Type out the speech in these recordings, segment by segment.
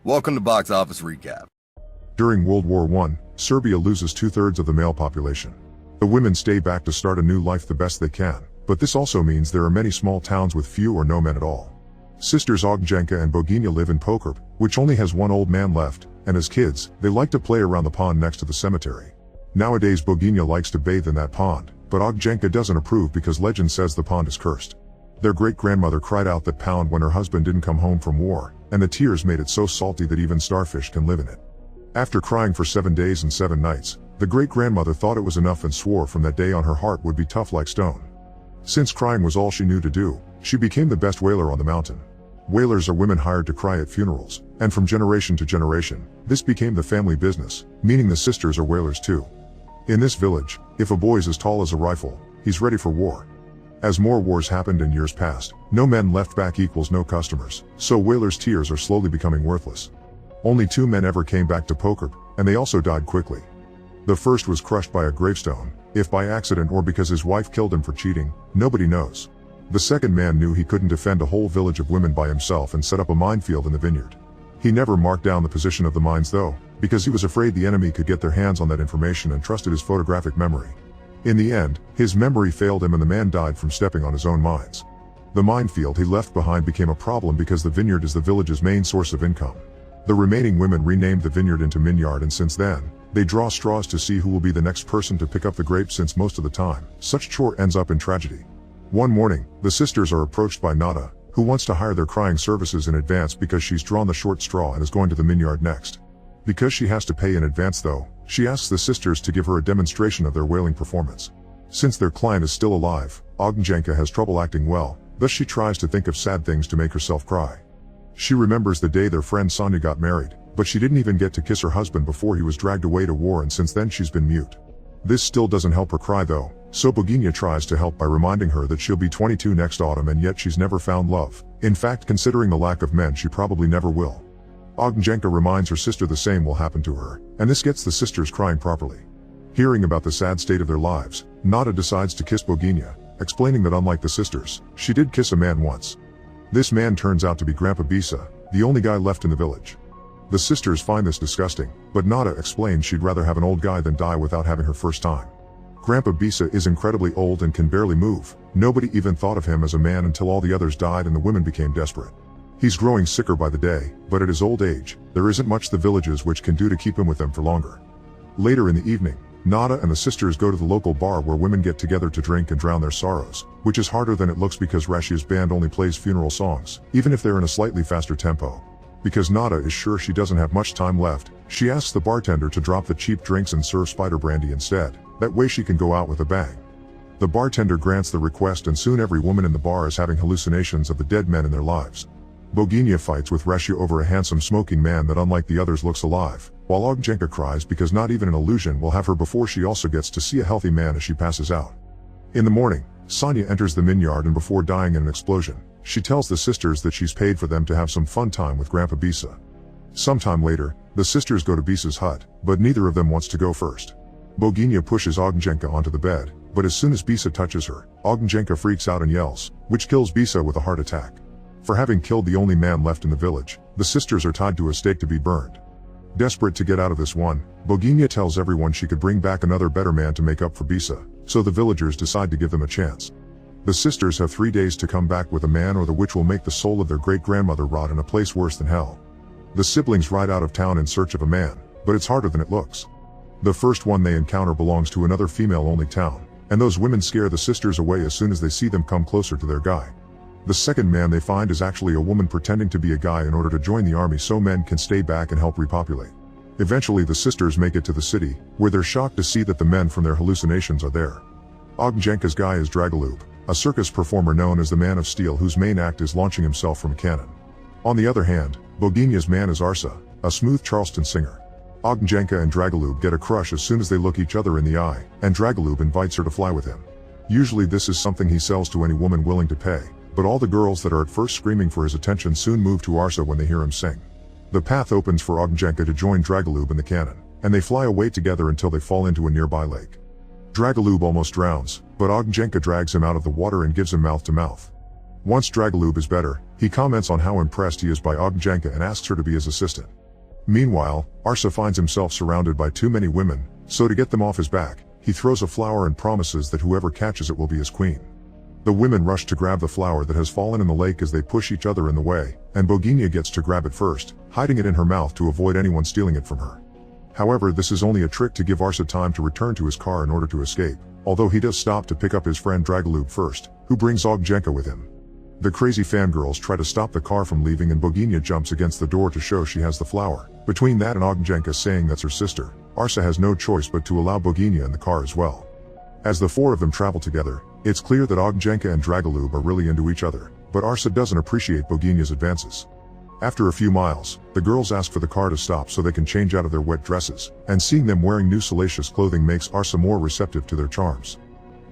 Welcome to Box Office Recap. During World War I, Serbia loses two-thirds of the male population. The women stay back to start a new life the best they can, but this also means there are many small towns with few or no men at all. Sisters Ognjenka and Boginja live in Pokrep, which only has one old man left, and as kids, they like to play around the pond next to the cemetery. Nowadays Boginja likes to bathe in that pond, but Ognjenka doesn't approve because legend says the pond is cursed. Their great-grandmother cried out that pond when her husband didn't come home from war, and the tears made it so salty that even starfish can live in it. After crying for 7 days and 7 nights, the great-grandmother thought it was enough and swore from that day on her heart would be tough like stone. Since crying was all she knew to do, she became the best wailer on the mountain. Wailers are women hired to cry at funerals, and from generation to generation, this became the family business, meaning the sisters are wailers too. In this village, if a boy's as tall as a rifle, he's ready for war. As more wars happened in years past, no men left back equals no customers, so wailers' tears are slowly becoming worthless. Only 2 men ever came back to Pokrep, and they also died quickly. The first was crushed by a gravestone, if by accident or because his wife killed him for cheating, nobody knows. The second man knew he couldn't defend a whole village of women by himself and set up a minefield in the vineyard. He never marked down the position of the mines though, because he was afraid the enemy could get their hands on that information and trusted his photographic memory. In the end, his memory failed him and the man died from stepping on his own mines. The minefield he left behind became a problem because the vineyard is the village's main source of income. The remaining women renamed the vineyard into Minyard, and since then, they draw straws to see who will be the next person to pick up the grapes, since most of the time, such chore ends up in tragedy. One morning, the sisters are approached by Nada, who wants to hire their crying services in advance because she's drawn the short straw and is going to the Minyard next. Because she has to pay in advance though, she asks the sisters to give her a demonstration of their wailing performance. Since their client is still alive, Ognjenka has trouble acting well, thus she tries to think of sad things to make herself cry. She remembers the day their friend Sonia got married, but she didn't even get to kiss her husband before he was dragged away to war, and since then she's been mute. This still doesn't help her cry though, so Boginja tries to help by reminding her that she'll be 22 next autumn and yet she's never found love. In fact, considering the lack of men, she probably never will. Ognjenka reminds her sister the same will happen to her, and this gets the sisters crying properly. Hearing about the sad state of their lives, Nada decides to kiss Boginja, explaining that unlike the sisters, she did kiss a man once. This man turns out to be Grandpa Bisa, the only guy left in the village. The sisters find this disgusting, but Nada explains she'd rather have an old guy than die without having her first time. Grandpa Bisa is incredibly old and can barely move. Nobody even thought of him as a man until all the others died and the women became desperate. He's growing sicker by the day, but at his old age, there isn't much the villages which can do to keep him with them for longer. Later in the evening, Nada and the sisters go to the local bar where women get together to drink and drown their sorrows, which is harder than it looks because Rashia's band only plays funeral songs, even if they're in a slightly faster tempo. Because Nada is sure she doesn't have much time left, she asks the bartender to drop the cheap drinks and serve spider brandy instead, that way she can go out with a bang. The bartender grants the request and soon every woman in the bar is having hallucinations of the dead men in their lives. Boginja fights with Rashia over a handsome smoking man that unlike the others looks alive, while Ognjenka cries because not even an illusion will have her before she also gets to see a healthy man as she passes out. In the morning, Sonia enters the Minyard and before dying in an explosion, she tells the sisters that she's paid for them to have some fun time with Grandpa Bisa. Sometime later, the sisters go to Bisa's hut, but neither of them wants to go first. Boginja pushes Ognjenka onto the bed, but as soon as Bisa touches her, Ognjenka freaks out and yells, which kills Bisa with a heart attack. For having killed the only man left in the village, the sisters are tied to a stake to be burned. Desperate to get out of this one, Boginja tells everyone she could bring back another better man to make up for Bisa, so the villagers decide to give them a chance. The sisters have 3 days to come back with a man or the witch will make the soul of their great-grandmother rot in a place worse than hell. The siblings ride out of town in search of a man, but it's harder than it looks. The first one they encounter belongs to another female-only town, and those women scare the sisters away as soon as they see them come closer to their guy. The second man they find is actually a woman pretending to be a guy in order to join the army so men can stay back and help repopulate. Eventually the sisters make it to the city, where they're shocked to see that the men from their hallucinations are there. Ognjenka's guy is Dragolub, a circus performer known as the Man of Steel whose main act is launching himself from a cannon. On the other hand, Boginja's man is Arsa, a smooth Charleston singer. Ognjenka and Dragolub get a crush as soon as they look each other in the eye, and Dragolub invites her to fly with him. Usually this is something he sells to any woman willing to pay, but all the girls that are at first screaming for his attention soon move to Arsa when they hear him sing. The path opens for Ognjenka to join Dragolub in the cannon, and they fly away together until they fall into a nearby lake. Dragolub almost drowns, but Ognjenka drags him out of the water and gives him mouth to mouth. Once Dragolub is better, He comments on how impressed he is by Ognjenka and asks her to be his assistant. Meanwhile, Arsa finds himself surrounded by too many women, so to get them off his back, he throws a flower and promises that whoever catches it will be his queen. The women rush to grab the flower that has fallen in the lake as they push each other in the way, and Boginja gets to grab it first, hiding it in her mouth to avoid anyone stealing it from her. However, this is only a trick to give Arsa time to return to his car in order to escape, although he does stop to pick up his friend Dragolub first, who brings Ognjenka with him. The crazy fangirls try to stop the car from leaving and Boginja jumps against the door to show she has the flower. Between that and Ognjenka saying that's her sister, Arsa has no choice but to allow Boginja in the car as well. As the four of them travel together, it's clear that Ognjenka and Dragolub are really into each other, but Arsa doesn't appreciate Boginja's advances. After a few miles, the girls ask for the car to stop so they can change out of their wet dresses, and seeing them wearing new salacious clothing makes Arsa more receptive to their charms.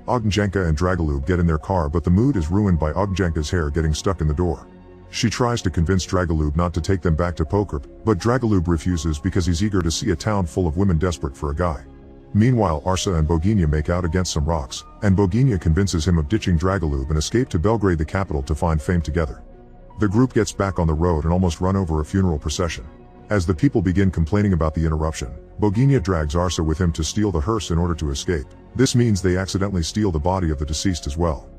Ognjenka and Dragolub get in their car, but the mood is ruined by Ognjenka's hair getting stuck in the door. She tries to convince Dragolub not to take them back to Pokrip, but Dragolub refuses because he's eager to see a town full of women desperate for a guy. Meanwhile, Arsa and Boginja make out against some rocks, and Boginja convinces him of ditching Dragolub and escape to Belgrade, the capital, to find fame together. The group gets back on the road and almost run over a funeral procession. As the people begin complaining about the interruption, Boginja drags Arsa with him to steal the hearse in order to escape. This means they accidentally steal the body of the deceased as well.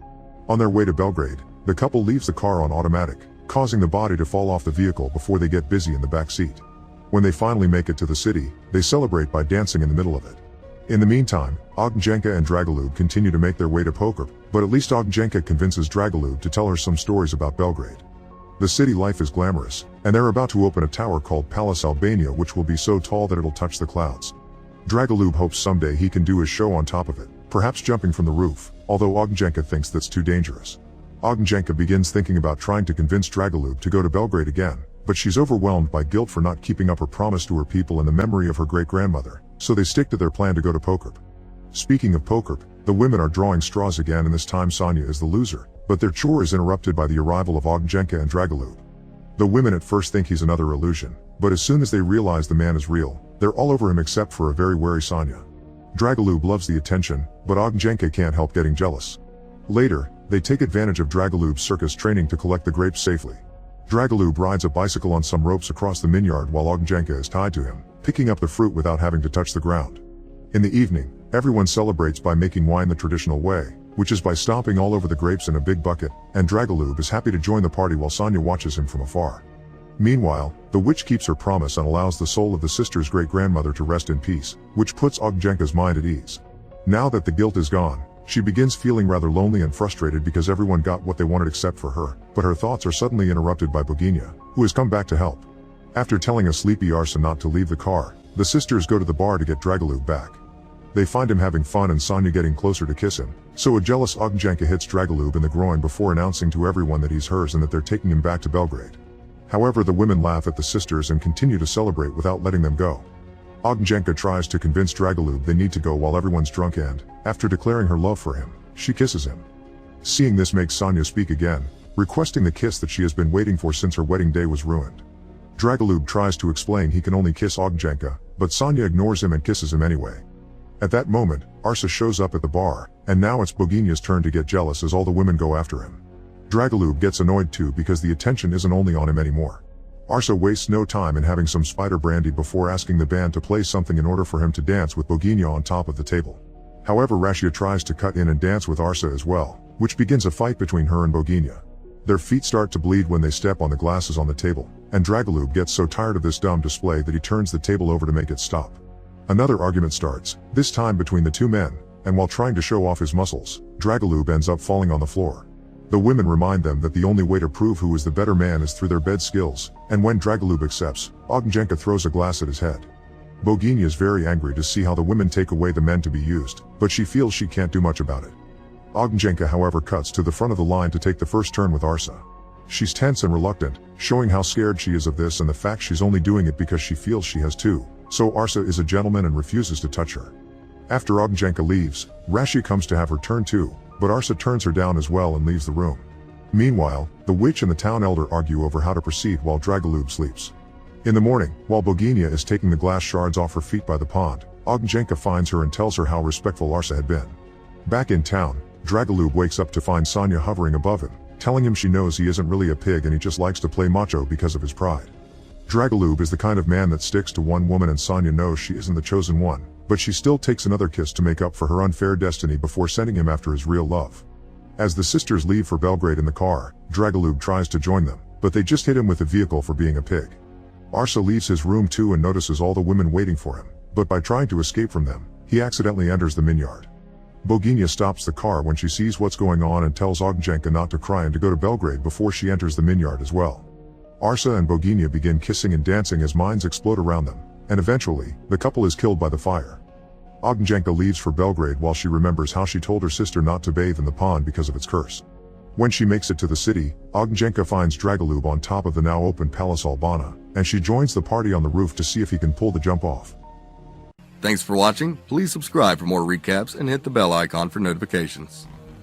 On their way to Belgrade, the couple leaves the car on automatic, causing the body to fall off the vehicle before they get busy in the back seat. When they finally make it to the city, they celebrate by dancing in the middle of it. In the meantime, Ognjenka and Dragolub continue to make their way to Pokrip, but at least Ognjenka convinces Dragolub to tell her some stories about Belgrade. The city life is glamorous, and they're about to open a tower called Palace Albania, which will be so tall that it'll touch the clouds. Dragolub hopes someday he can do his show on top of it, perhaps jumping from the roof, although Ognjenka thinks that's too dangerous. Ognjenka begins thinking about trying to convince Dragolub to go to Belgrade again, but she's overwhelmed by guilt for not keeping up her promise to her people and the memory of her great-grandmother, so they stick to their plan to go to Pokrip. Speaking of Pokrip, the women are drawing straws again, and this time Sonia is the loser, but their chore is interrupted by the arrival of Ognjenka and Dragolub. The women at first think he's another illusion, but as soon as they realize the man is real, they're all over him except for a very wary Sonia. Dragolub loves the attention, but Ognjenka can't help getting jealous. Later, they take advantage of Dragolub's circus training to collect the grapes safely. Dragolub rides a bicycle on some ropes across the vineyard while Ognjenka is tied to him, picking up the fruit without having to touch the ground. In the evening, everyone celebrates by making wine the traditional way, which is by stomping all over the grapes in a big bucket, and Dragolub is happy to join the party while Sonia watches him from afar. Meanwhile, the witch keeps her promise and allows the soul of the sister's great-grandmother to rest in peace, which puts Ognjenka's mind at ease. Now that the guilt is gone, she begins feeling rather lonely and frustrated because everyone got what they wanted except for her, but her thoughts are suddenly interrupted by Boginja, who has come back to help. After telling a sleepy Arsa not to leave the car, the sisters go to the bar to get Dragolub back. They find him having fun and Sonia getting closer to kiss him, so a jealous Ognjenka hits Dragolub in the groin before announcing to everyone that he's hers and that they're taking him back to Belgrade. However, the women laugh at the sisters and continue to celebrate without letting them go. Ognjenka tries to convince Dragolub they need to go while everyone's drunk and, after declaring her love for him, she kisses him. Seeing this makes Sonia speak again, requesting the kiss that she has been waiting for since her wedding day was ruined. Dragolub tries to explain he can only kiss Ognjenka, but Sonia ignores him and kisses him anyway. At that moment, Arsa shows up at the bar, and now it's Boginja's turn to get jealous as all the women go after him. Dragolub gets annoyed too because the attention isn't only on him anymore. Arsa wastes no time in having some spider brandy before asking the band to play something in order for him to dance with Boginja on top of the table. However, Rashia tries to cut in and dance with Arsa as well, which begins a fight between her and Boginja. Their feet start to bleed when they step on the glasses on the table, and Dragolub gets so tired of this dumb display that he turns the table over to make it stop. Another argument starts, this time between the two men, and while trying to show off his muscles, Dragolub ends up falling on the floor. The women remind them that the only way to prove who is the better man is through their bed skills, and when Dragolub accepts, Ognjenka throws a glass at his head. Boginja is very angry to see how the women take away the men to be used, but she feels she can't do much about it. Ognjenka however cuts to the front of the line to take the first turn with Arsa. She's tense and reluctant, showing how scared she is of this and the fact she's only doing it because she feels she has to, so Arsa is a gentleman and refuses to touch her. After Ognjenka leaves, Rashia comes to have her turn too, but Arsa turns her down as well and leaves the room. Meanwhile, the witch and the town elder argue over how to proceed while Dragolub sleeps. In the morning, while Boginja is taking the glass shards off her feet by the pond, Ognjenka finds her and tells her how respectful Arsa had been. Back in town, Dragolub wakes up to find Sonia hovering above him, telling him she knows he isn't really a pig and he just likes to play macho because of his pride. Dragolub is the kind of man that sticks to one woman, and Sonia knows she isn't the chosen one, but she still takes another kiss to make up for her unfair destiny before sending him after his real love. As the sisters leave for Belgrade in the car, Dragolub tries to join them, but they just hit him with a vehicle for being a pig. Arsa leaves his room too and notices all the women waiting for him, but by trying to escape from them, he accidentally enters the minyard. Boginja stops the car when she sees what's going on and tells Ognjenka not to cry and to go to Belgrade before she enters the minyard as well. Arsa and Boginja begin kissing and dancing as mines explode around them, and eventually, the couple is killed by the fire. Ognjenka leaves for Belgrade while she remembers how she told her sister not to bathe in the pond because of its curse. When she makes it to the city, Ognjenka finds Dragolub on top of the now open Palace Albana, and she joins the party on the roof to see if he can pull the jump off. Thanks for watching. Please subscribe for more recaps and hit the bell icon for notifications.